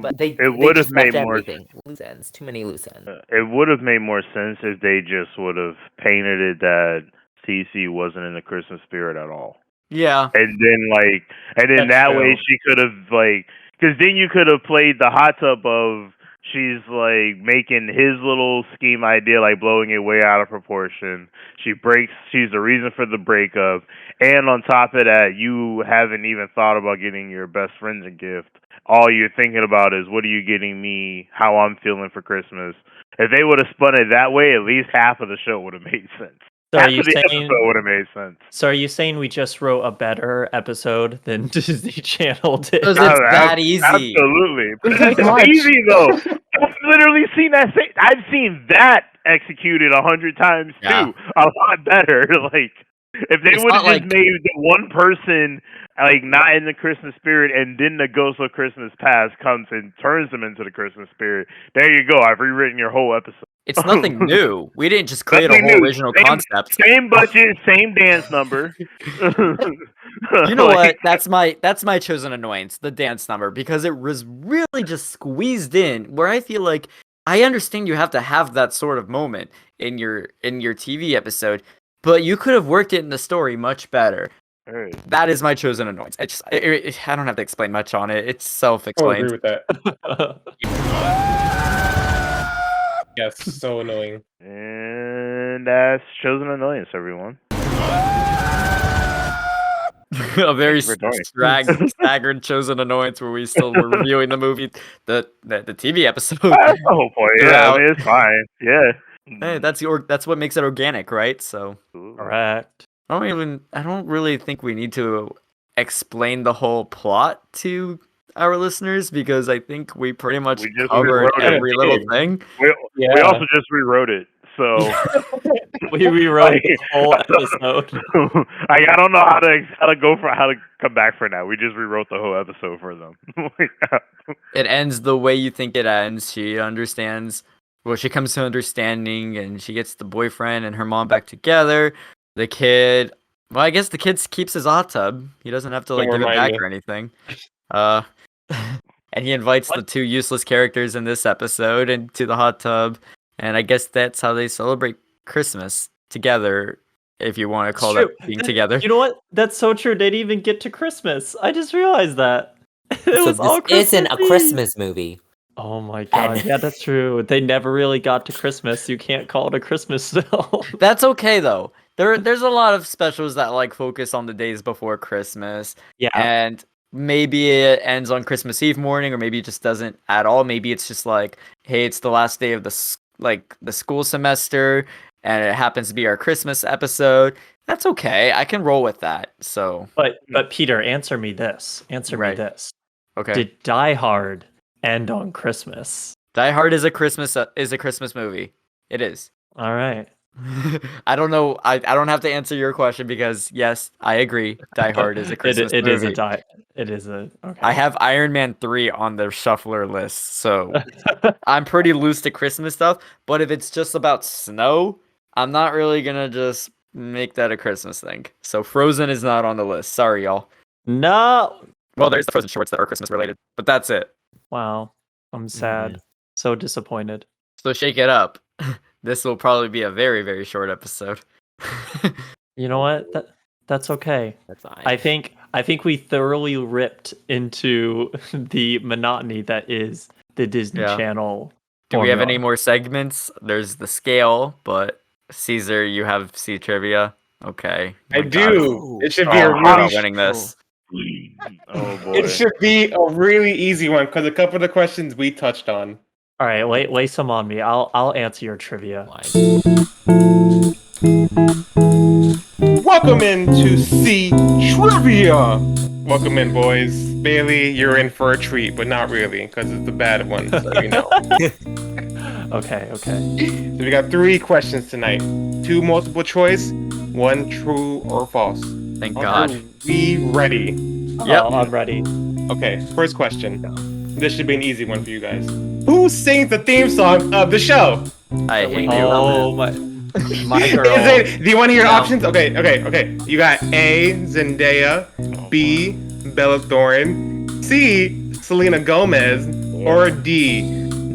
But they would have just left made more everything. Loose ends. Too many loose ends. It would have made more sense if they just would have painted it that Cece wasn't in the Christmas spirit at all. Yeah. And then That's that true. way she could have because then you could have played the hot tub of she's like making his little scheme idea, like blowing it way out of proportion. She's the reason for the breakup. And on top of that, you haven't even thought about getting your best friends a gift. All you're thinking about is, what are you getting me, how I'm feeling for Christmas. If they would have spun it that way, at least half of the show would have made sense. So Half are you of the saying episode would have made sense. So are you saying we just wrote a better episode than Disney Channel did? Because it's that easy. Absolutely. It's It's easy though. I've literally seen that. I've seen that executed 100 times too. Yeah. A lot better. Like if they It's would have not just like- made the one person like not in the Christmas spirit, and then the Ghost of Christmas Past comes and turns them into the Christmas spirit. There you go. I've rewritten your whole episode. It's nothing new. We didn't just create a Nothing whole new. original Same- concept. Same budget, same dance number. You know what? That's my chosen annoyance, the dance number, because it was really just squeezed in. Where I feel like I understand you have to have that sort of moment in your TV episode, but you could have worked it in the story much better. Alright. That is my chosen annoyance. I don't have to explain much on it. It's I agree self-explained. with that. Yes, so annoying. And that's chosen annoyance, everyone. A very Thanks for joining. staggered chosen annoyance where we still were reviewing the movie, the TV episode. That's the whole point. Yeah, I mean, it's fine. Yeah. Hey, that's what makes it organic, right? So Correct. I don't really think we need to explain the whole plot to our listeners, because I think we pretty much We just covered rewrote it. every little thing. We also just rewrote it, so We rewrote the whole episode. I don't know how to come back for that. We just rewrote the whole episode for them. It ends the way you think it ends. She understands. Well, she comes to understanding, and she gets the boyfriend and her mom back together. The kid. Well, I guess the kid keeps his hot tub. He doesn't have to like Don't give it remind back me. or anything. And he invites the two useless characters in this episode into the hot tub, and I guess that's how they celebrate Christmas together, if you want to call that being together. You know what? That's so true. They didn't even get to Christmas. I just realized that. It So was all this isn't a Christmas-y. Christmas movie. Oh my god. And- Yeah, that's true. They never really got to Christmas. You can't call it a Christmas film. That's okay though. There's a lot of specials that like focus on the days before Christmas, Yeah. and maybe it ends on Christmas Eve morning, or maybe it just doesn't at all. Maybe it's just like, hey, it's the last day of the school semester, and it happens to be our Christmas episode. That's okay. I can roll with that. So But Peter, answer me this. Answer me Right. this. okay. Did Die Hard end on Christmas? Die Hard is a Christmas movie. It is. All right. I don't know. I don't have to answer your question because yes, I agree. Die Hard is a Christmas it movie. is a die. It is a okay. I have Iron Man 3 on the shuffler list, so I'm pretty loose to Christmas stuff. But if it's just about snow, I'm not really gonna just make that a Christmas thing. So Frozen is not on the list. Sorry, y'all. No. Well, there's the Frozen shorts that are Christmas related, but that's it. Wow. I'm sad. So disappointed. So shake it up. This will probably be a very, very short episode. You know what? That's okay. That's fine. I think we thoroughly ripped into the monotony that is the Disney Yeah. Channel. Do we have any formula. more segments? There's the scale, but Caesar, you have C trivia. Okay. I My do. God. It should God. be a I'm not really. winning this. Oh boy. It should be a really easy one because a couple of the questions we touched on. All right, lay some on me. I'll answer your trivia. Welcome into C Trivia. Welcome in, boys. Baylee, you're in for a treat, but not really because it's the bad one, so you know. Okay. So we got 3 questions tonight. 2 multiple choice, 1 true or false. Thank Are God. we ready? Yep. Oh, I'm ready. Okay, first question. This should be an easy one for you guys. Who sings the theme song of the show? I hate you. Oh my girl. Do you want to hear No. options? Okay. You got A, Zendaya, B, Bella Thorne, C, Selena Gomez, or D,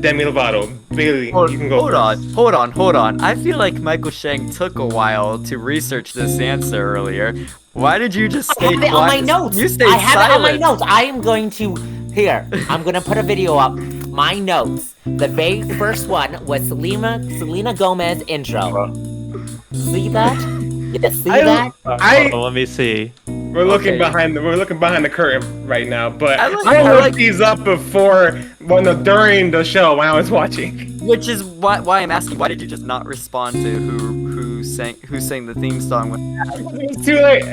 Demi Lovato. Baylee, you can go Hold on. I feel like Michael Shang took a while to research this answer earlier. Why did you just stay I have it on my quiet? notes. You stayed I have silent. it on my notes. I am going to here. I'm gonna put a video up. My notes. The very first one was Selena Gomez intro. See that? Yes, see that? Let me see. We're looking behind the curtain right now, but I I like- looked these up before during the show when I was watching. Which is why I'm asking. Why did you just not respond to who sang the theme song? It was too late.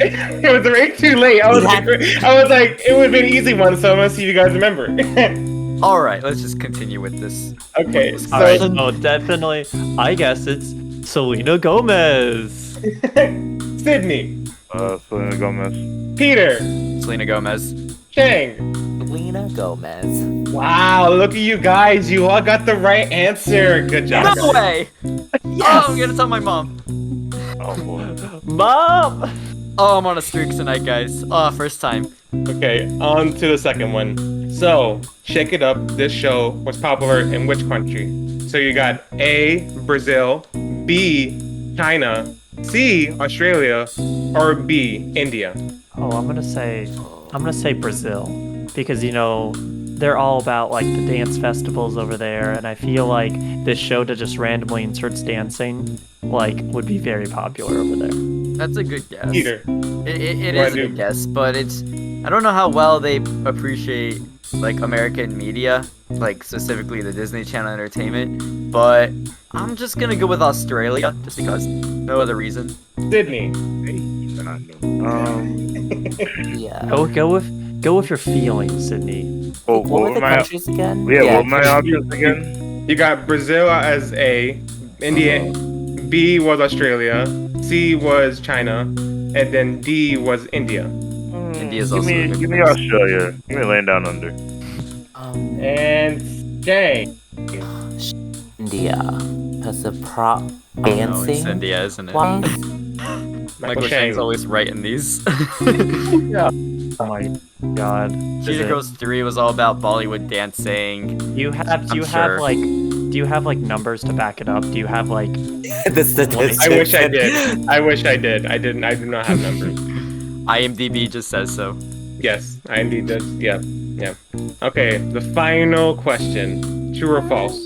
It was way too late. I was like, it would have been an easy one, so I'm gonna see if you guys remember. All right, let's just continue with this. Okay, All so right, so definitely, I guess it's Selena Gomez. Sydney, Selena Gomez. Peter, Selena Gomez. Shang. Selena Gomez. Wow, look at you guys. You all got the right answer. Good job. No way! Oh, I'm gonna tell my mom. Oh boy. Mom. Oh, I'm on a streak tonight, guys. Oh, first time. Okay, on to the second one. So, shake it up. This show was popular in which country? So you got A, Brazil, B, China, C, Australia, or B, India. Oh, I'm gonna say Brazil, because they're all about like the dance festivals over there, and I feel like this show that just randomly inserts dancing would be very popular over there. That's a good guess. Peter. It What is I a do? good guess, but I don't know how well they appreciate like American media, like specifically the Disney Channel entertainment, but I'm just gonna go with Australia just because. No other reason. Sydney. Yeah. Go with your feelings, Sydney. What What were were the my countries again? what were my options again? You got Brazil as A, India, B was Australia, C was China, and then D was India. India's Give also a me good give me guess. Australia. Give me laying down under. And Shang. India. Because of No, dancing. it's India, isn't it? Why? Michael Shang's always right in these. Oh my god. Cheetah Girls 3 was all about Bollywood dancing. Do you have sure. numbers to back it up? Do you have like The statistics. I wish I did. I wish I did. I didn't. I do not have numbers. IMDb just says so. Yes, I indeed did. Yeah. Yeah. Okay, the final question. True or false?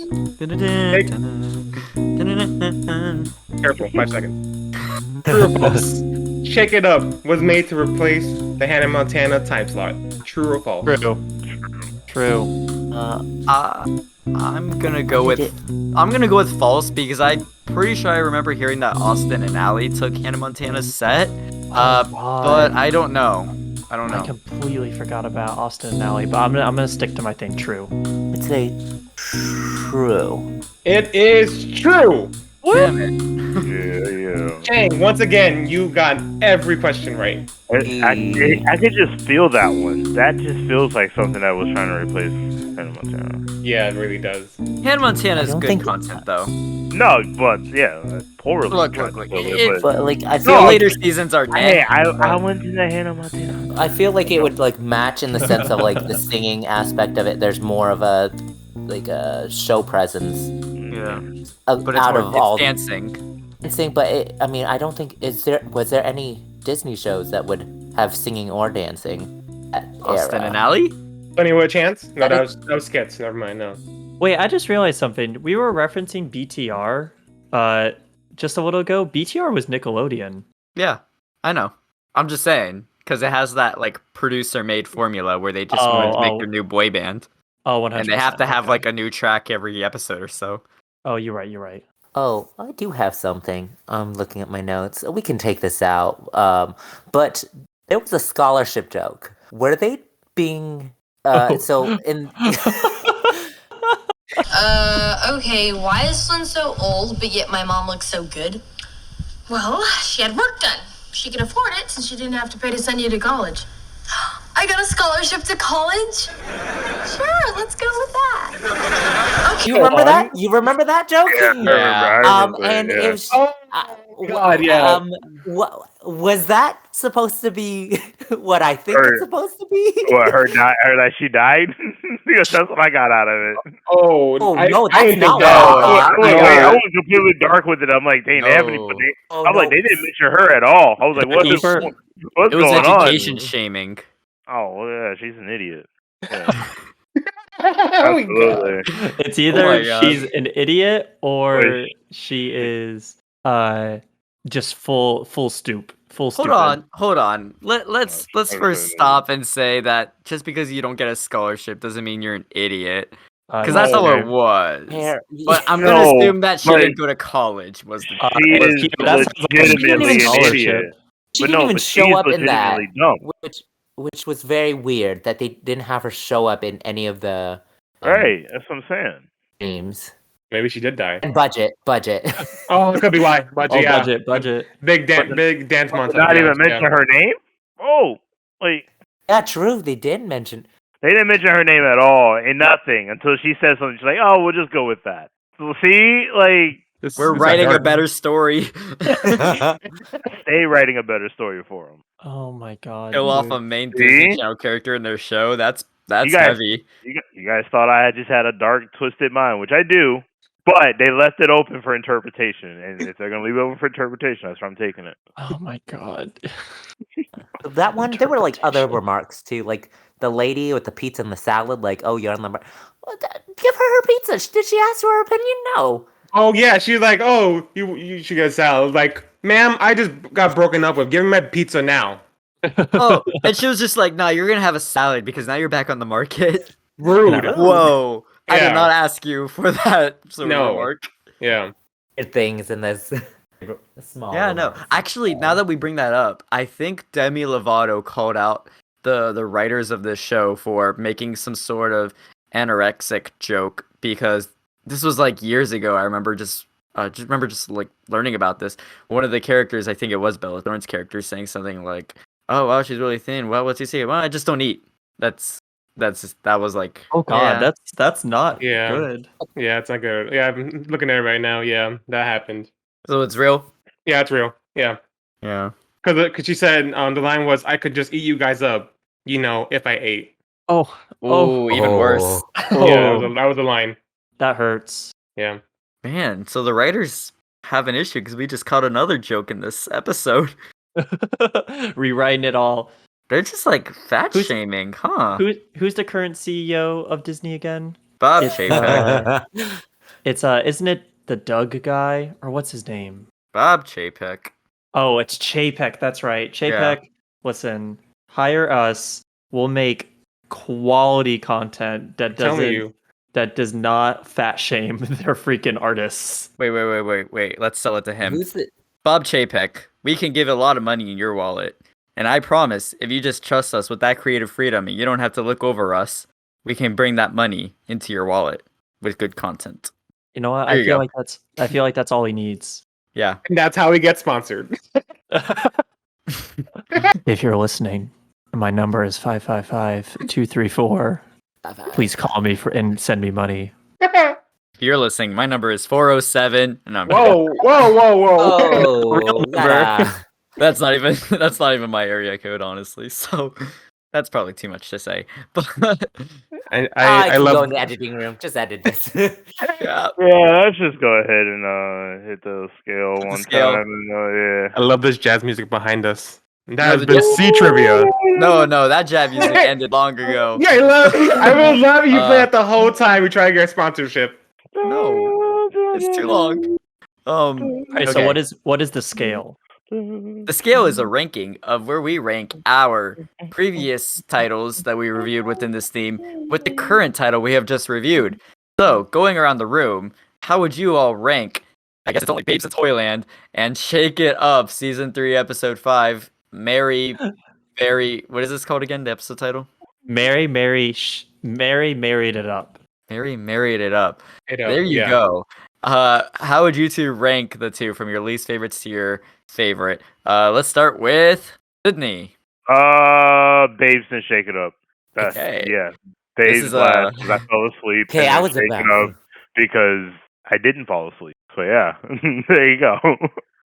Careful, 5 seconds. True or false? Shake It Up was made to replace the Hannah Montana time slot. True or false? True. I'm gonna go with false because I'm pretty sure I remember hearing that Austin and Ally took Hannah Montana's set. But I don't know. I completely forgot about Austin and Ally, but I'm gonna stick to my thing. True. I'd say true. It is true. Damn it. Yeah. Shang, once again, you got every question right. I could just feel that one. That just feels like something that was trying to replace Hannah Montana. Yeah, it really does. Hannah Montana's I don't good think- content though. No, but yeah, poorly. Look, But like I The feel like later seasons are Hey, I went to the Hannah Montana. I feel like it would like match in the sense of like the singing aspect of it. There's more of a like a show presence Yeah. of, But it's out more of all dancing. dancing. But I mean, I don't think was there any Disney shows that would have singing or dancing at Austin era? and Ally? Funny what chance? No, That that was skits. Never mind. No. Wait, I just realized something. We were referencing BTR just a little ago. BTR was Nickelodeon. Yeah, I know. I'm just saying because it has that like producer-made formula where they just Oh, wanted to make oh. their new boy band, Oh, 100%. and they have to have okay. like a new track every episode or so. Oh, you're right. Oh, I do have something. I'm looking at my notes. We can take this out. But there was a scholarship joke. Were they being so in Okay, why is Flynn so old, but yet my mom looks so good? Well, she had work done. She can afford it since she didn't have to pay to send you to college. I got a scholarship to college? Sure, let's go with that. You remember that? You remember that joke? And yeah. it was Oh God, yeah. was that supposed to be what I think Or- it's supposed to be? What, her that she died? Because that's what I got out of it. Oh, Oh, I, no, I that's didn't not think what I that. thought. I was completely dark with it. I'm like, dang, they haven't even No. put it. Oh, I'm like, no. they didn't mention her at all. I was like, what's It was going education on? shaming. Oh, well, yeah, she's an idiot. Yeah, Oh my God. absolutely. It's either my God. she's an idiot or Wait. she is just full stupid. Hold on. Let's first stop and say that just because you don't get a scholarship doesn't mean you're an idiot. Because that's all it was. But I'm gonna No, assume that she but- didn't go to college. Was the She is that sounds like she didn't legitimately even an scholarship. idiot. She But didn't no, even but show she's up in that, legitimately dumb. which was very weird that they didn't have her show up in any of the Right, that's what I'm saying. games. Maybe she did die. And budget. Oh, it could be why. But Oh, yeah, budget. big dance montage. Not yeah, even mention her name? Oh, like, Yeah, true. They did mention. they didn't mention her name at all in nothing until she said something. She's like, oh, we'll just go with that. So, see, like, We're writing a better story. stay writing a better story for them. Oh my god. Kill off dude. a main See? Disney Channel character in their show. That's guys- heavy. You guys thought I just had a dark, twisted mind, which I do, but they left it open for interpretation. And if they're going to leave it open for interpretation, that's where I'm taking it. Oh my god. That one, there were like other remarks too, like the lady with the pizza and the salad. Like, oh, you're on the. Give her her pizza. Did she ask for her opinion? No. Oh yeah, she's like, oh, you should get salad. Like, ma'am, I just got broken up with. Give me my pizza now. Oh, and she was just like, "Nah, you're gonna have a salad because now you're back on the market." Rude. Whoa! I Yeah. did not ask you for that sort No. of remark. Yeah. Things in this small. Yeah, no. remarks. Actually, now that we bring that up, I think Demi Lovato called out the writers of this show for making some sort of anorexic joke because this was like years ago. I remember just like learning about this. One of the characters, I think it was Bella Thorne's character, saying something like, "Oh wow, she's really thin. Well, what's he say? Well, I just don't eat." That was like, Oh god, yeah. that's not Yeah. good. Yeah, it's not good. Yeah, I'm looking at it right now. Yeah, that happened. So it's real. Yeah, it's real. Yeah. Yeah. Because she said the line was, I could just eat you guys up, if I ate. Oh, Oh, even worse. Yeah, that was the line. that hurts. Yeah. Man, so the writers have an issue because we just caught another joke in this episode. Rewriting it all. They're just like fat Who's- shaming, huh? Who's the current CEO of Disney again? Bob It's, Chapek. It's isn't it the Doug guy or what's his name? Bob Chapek. Oh, it's Chapek. That's right. Yeah. Chapek, listen, hire us. We'll make quality content that Tell me doesn't you. that does not fat shame their freaking artists. Wait. Let's sell it to him. Who's it? Bob Chapek, we can give a lot of money in your wallet. And I promise, if you just trust us with that creative freedom and you don't have to look over us, we can bring that money into your wallet with good content. You know what? There you go. I feel like that's all he needs. Yeah. And that's how we get sponsored. If you're listening, my number is 555-234. Please call me and send me money. If you're listening, my number is 407. No, I'm Whoa. Oh, yeah. That's not even my area code, honestly. So that's probably too much to say. But I I can go love in the editing room. Just edit this. yeah, let's just go ahead and hit the scale the one scale. time. And, I love this jazz music behind us. That No, has the been jazz- C trivia. no, that jab music ended long ago. Yeah, I will love you play it the whole time we try to get sponsorship. No, it's too long. Okay, so okay. what is the scale? The scale is a ranking of where we rank our previous titles that we reviewed within this theme with the current title we have just reviewed. So, going around the room, how would you all rank? I guess it's only Babes in Toyland and Shake It Up, Season 3, Episode 5. Mary, what is this called again? The episode title? Mary married it up. Mary married it up. There There you go. How would you two rank the two from your least favorites to your favorite? Let's start with Sydney. Babes and Shake It Up. That's, Okay. Yeah. This Babes is, last because I fell asleep. Okay, and I then was Shake about It Up because I didn't fall asleep. So yeah, there you go.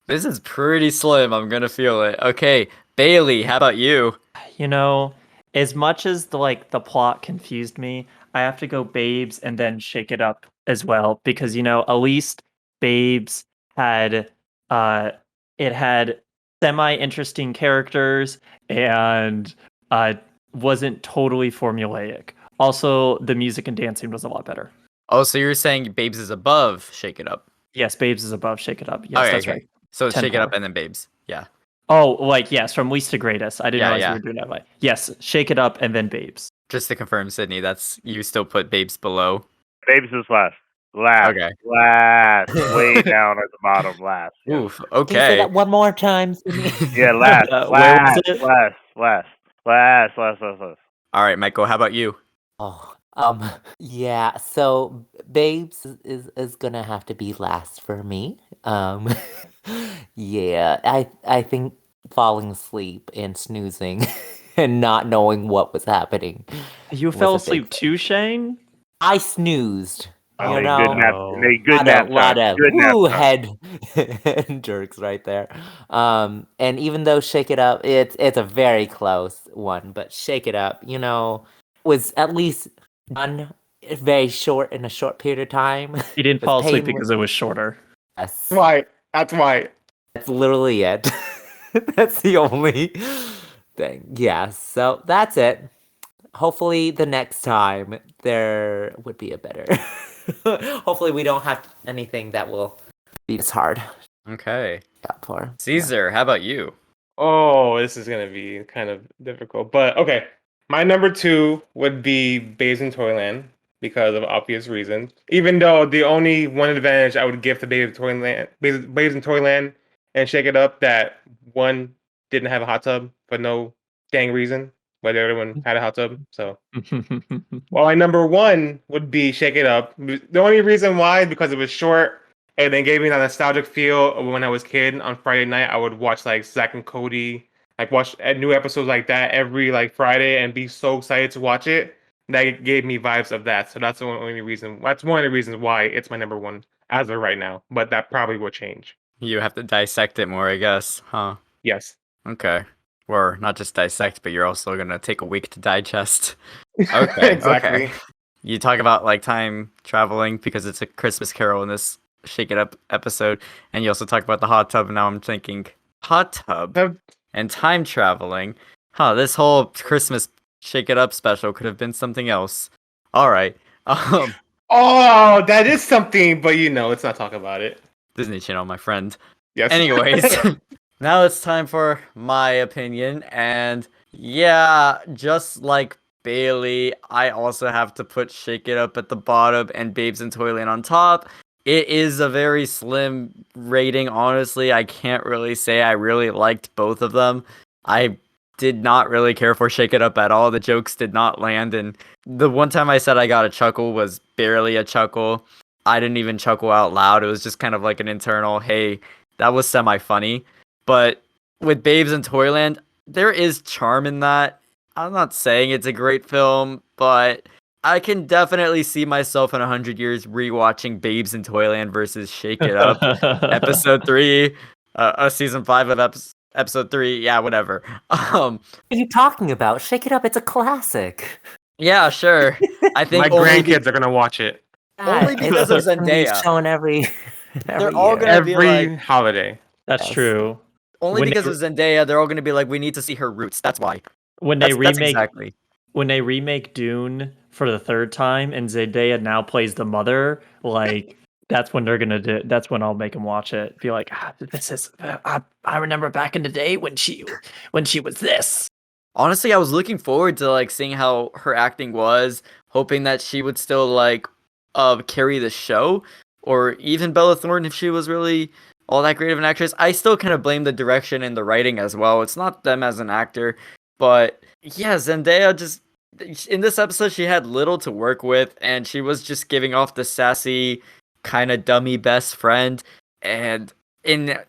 This is pretty slim. I'm gonna feel it. Okay, Baylee, how about you? You know, as much as the plot confused me, I have to go Babes and then Shake It Up as well because at least Babes had it had semi interesting characters and wasn't totally formulaic. Also, the music and dancing was a lot better. Oh, so you're saying Babes is above Shake It Up? Yes, Babes is above Shake It Up. Yes, Okay, that's okay. right. So it's Shake It 10-4. Up and then Babes. Yeah. Oh, yes, from least to greatest. I didn't Yeah, realize yeah. you were doing that way. Yes, Shake It Up and then Babes. Just to confirm, Sydney, that's you still put Babes below. Babes is last. Last. Okay. Last. Way down at the bottom. Last. Yeah. Oof. Can you say Okay. that one more time? Yeah, last. Where was Last. it? Last. All right, Michael, how about you? Oh, yeah. So, Babes is gonna have to be last for me. Yeah. I think falling asleep and snoozing and not knowing what was happening. You was fell a big asleep too, Shane? I snoozed. Oh, You Made know, good nap. Oh. Made good lot nap of, lot time. of Good nap woo time. head jerks right there. And even though Shake It Up, it's a very close one, but Shake It Up, was at least done very short in a short period of time. You didn't With fall asleep painless- because it was shorter. Yes, That's why. that's literally it. That's the only thing. Yeah, so that's it. Hopefully the next time there would be a better. Hopefully we don't have anything that will be this hard Okay. for. Cesar, how about you? Oh, this is gonna be kind of difficult, but okay. My number 2 would be Babes in Toyland because of obvious reasons. Even though the only one advantage I would give to Babes in Toyland and Shake It Up that one didn't have a hot tub for no dang reason, but the other one had a hot tub. So, well, my number 1 would be Shake It Up. The only reason why is because it was short and then gave me that nostalgic feel of when I was a kid. On Friday night, I would watch like Zack and Cody, like watch new episodes like that every like Friday and be so excited to watch it. That gave me vibes of that. So that's the only reason. That's one of the reasons why it's my number 1 as of right now. But that probably will change. You have to dissect it more, I guess, huh? Yes. Okay. Or not just dissect, but you're also gonna take a week to digest. Okay. Exactly. Okay. You talk about like time traveling because it's a Christmas Carol in this Shake It Up episode, and you also talk about the hot tub. And now I'm thinking hot tub Tub- and time traveling. This whole Christmas Shake It Up special could have been something else. All right. Oh, that is something, but let's not talk about it. Disney Channel, my friend. Yes. Anyways, now it's time for my opinion. And yeah, just like Baylee, I also have to put Shake It Up at the bottom and Babes in Toyland on top. It is a very slim rating, honestly. I can't really say I really liked both of them. I did not really care for Shake It Up at all. The jokes did not land, and the one time I said I got a chuckle was barely a chuckle. I didn't even chuckle out loud. It was just kind of like an internal, hey, that was semi-funny. But with Babes in Toyland, there is charm in that. I'm not saying it's a great film, but I can definitely see myself in 100 years rewatching Babes in Toyland versus Shake It Up, episode 3, season 5 of episode 3, yeah, whatever. What are you talking about? Shake It Up, it's a classic. Yeah, sure. I think my grandkids are gonna watch it. Only because of Zendaya. Shown every They're all year. gonna be Every like, holiday. That's true. only When because they- of Zendaya, they're all gonna be like, we need to see her roots. That's why. When they That's remake exactly. when they remake Dune for the third time and Zendaya now plays the mother, like that's when they're gonna do. That's when I'll make them watch it. Be like, this is. I remember back in the day when she was this. Honestly, I was looking forward to like seeing how her acting was, hoping that she would still like carry the show, or even Bella Thorne if she was really all that great of an actress. I still kind of blame the direction and the writing as well. It's not them as an actor, but yeah, Zendaya just in this episode she had little to work with, and she was just giving off the sassy kind of dummy best friend. And I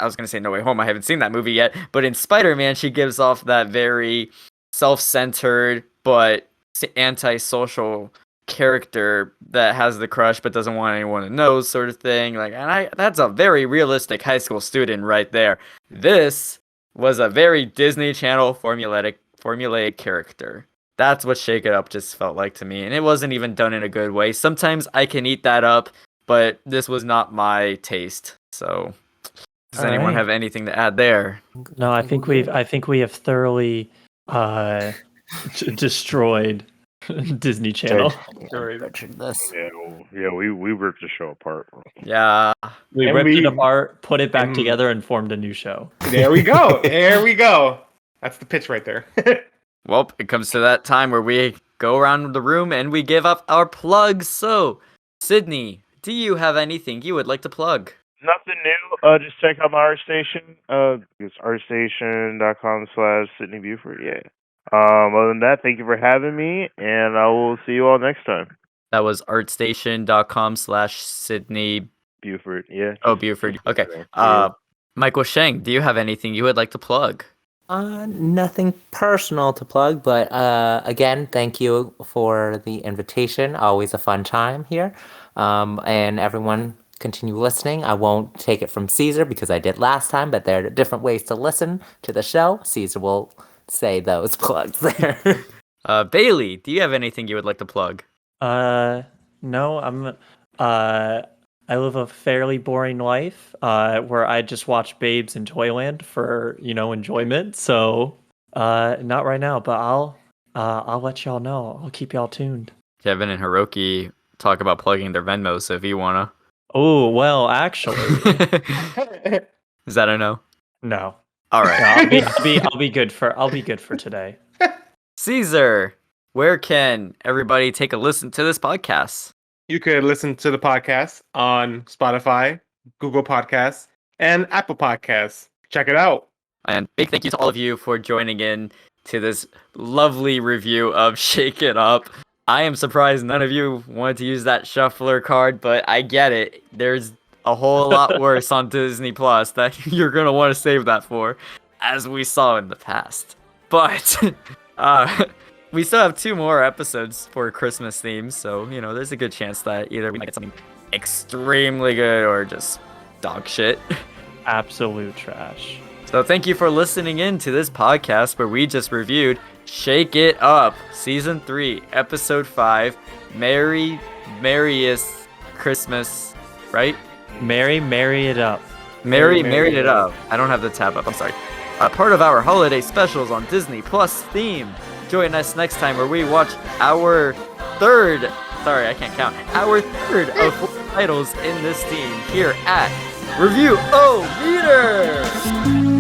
was gonna say No Way Home. I haven't seen that movie yet, but in Spider-Man, she gives off that very self-centered but antisocial character that has the crush but doesn't want anyone to know, sort of thing. Like, and that's a very realistic high school student right there. This was a very Disney Channel formulaic character. That's what Shake It Up just felt like to me, and it wasn't even done in a good way. Sometimes I can eat that up, but this was not my taste. So, does All anyone right. have anything to add there? No, I think we have thoroughly destroyed Disney Channel. This. Yeah, we ripped the show apart. Yeah, We And ripped it we- apart, put it back and- together, and formed a new show. There we go. There we go. That's the pitch right there. well, it comes to that time where we go around the room and we give up our plugs. So, Sydney, do you have anything you would like to plug? Nothing new. Just check out my art station. It's artstation.com/Sydney Buford. Yeah. Other than that, thank you for having me, and I will see you all next time. That was artstation.com/Sydney. Buford. Yeah. Oh, Buford. Okay. Yeah. Michael Shang, do you have anything you would like to plug? Nothing personal to plug, but again, thank you for the invitation. Always a fun time here. And everyone continue listening. I won't take it from Cesar because I did last time, but there are different ways to listen to the show. Cesar will say those plugs there. Baylee, do you have anything you would like to plug? No, I live a fairly boring life, where I just watch Babes in Toyland for, enjoyment. So, not right now, but I'll let y'all know. I'll keep y'all tuned. Kevin and Hiroki talk about plugging their Venmo, so if you wanna. Oh, well, actually, Is that a no? no. All right. I'll be good for today. Caesar, where can everybody take a listen to this podcast? You could listen to the podcast on Spotify, Google Podcasts, and Apple Podcasts. Check it out. And big thank you to all of you for joining in to this lovely review of Shake It Up. I am surprised none of you wanted to use that shuffler card, but I get it. There's a whole lot worse on Disney Plus that you're going to want to save that for, as we saw in the past. But we still have 2 more episodes for Christmas themes, so, there's a good chance that either we might get something extremely good or just dog shit. Absolute trash. So thank you for listening in to this podcast where we just reviewed Shake It Up, Season 3, Episode 5, Merriest Christmas, right? Marry it up. married it up. I don't have the tab up. I'm sorry. Part of our holiday specials on Disney Plus theme. Join us next time where we watch our third. Sorry, I can't count. Our third of 4 titles in this theme here at Review O Meter.